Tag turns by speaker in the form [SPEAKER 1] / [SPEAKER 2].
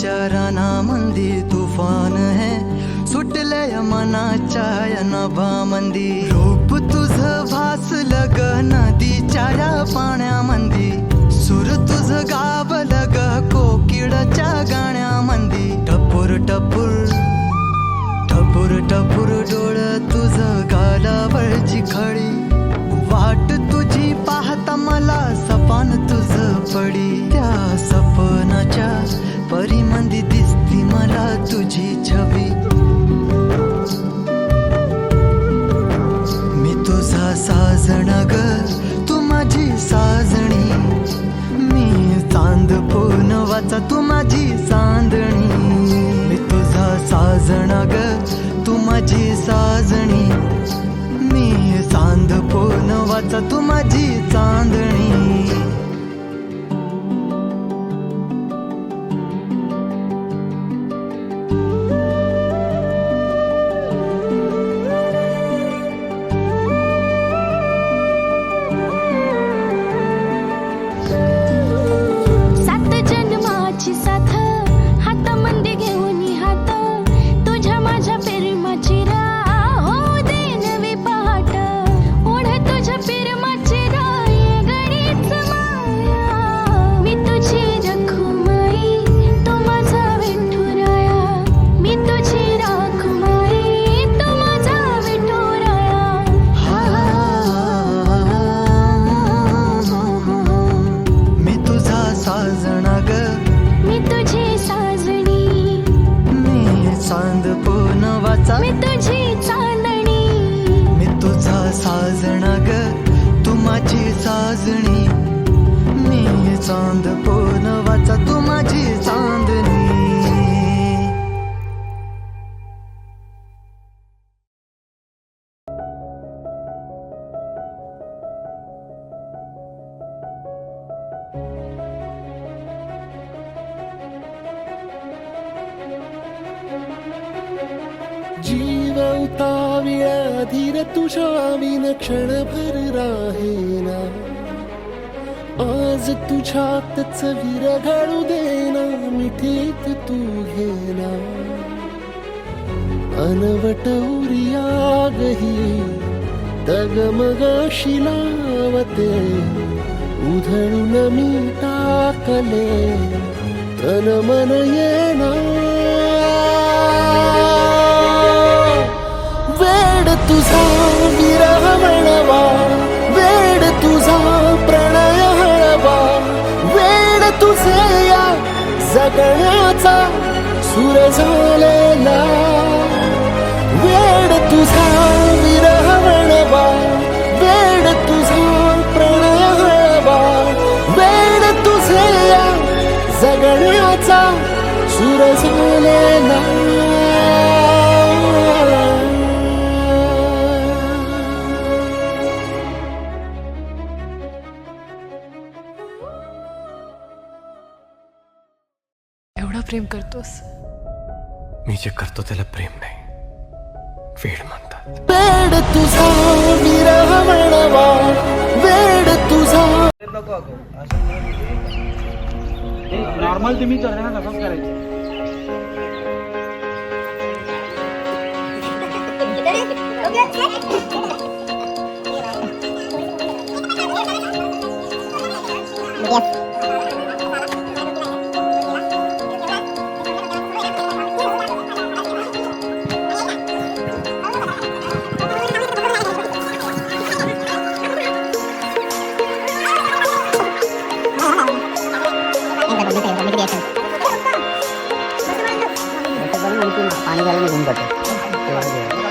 [SPEAKER 1] विचाराना मंदी तुफान है सुटले मनाच्या या नभामंदी रूप तुझं भासलं ग नदीच्या या पाण्यामंदी सूर तुझं गावलं ग कोकिळच्या गाण्यामंदी टपूर टपूर टपूर टपूर डोळं तुझं गालावरची खडी वाट तुझी पाहता मला सपान तुझं पडी त्या सपनाच्या परिमंदी दिसती मला तुझी छवी मी तुझा साजण ग तू माझी साजणी मी चांद पूनवाचा तू माझी चांदणी मी तुझा साजण ग तू माझी साजणी मी चांद पूनवाचा तू माझी चांदणी
[SPEAKER 2] मी तुझी चांदणी
[SPEAKER 1] मी तुझा साजणा ग तू माझी साजणी मी चांद पूनवाचा तू माझी चांदणी
[SPEAKER 3] जीवताविळा धीर तुझ्या विन क्षणभर राहेना आज तुझ्यातच विरघळू देना मिठीत तू घेना अनवट उरियागही तगमगाशी लावते उधळून मी टाकले तन मन येना वेड तुझा विरह म्हणवा वेड तुझा प्रणय हळवा वेड तुझे या जगण्याचा सूर झालेला वेड तुझा विरह म्हणवा वेड तुझा प्रणय हळवा वेड तुझे या जगण्याचा सूर झालेला
[SPEAKER 4] प्रेम करतोस
[SPEAKER 5] मी जे करतो त्याला प्रेम नाही वेड म्हणतात
[SPEAKER 3] वेड तुझा विरह म्हणवा वेड तुझा
[SPEAKER 6] नॉर्मल तुम्ही करताना तसंच करायचं
[SPEAKER 7] पाणी घालून घेऊन जातो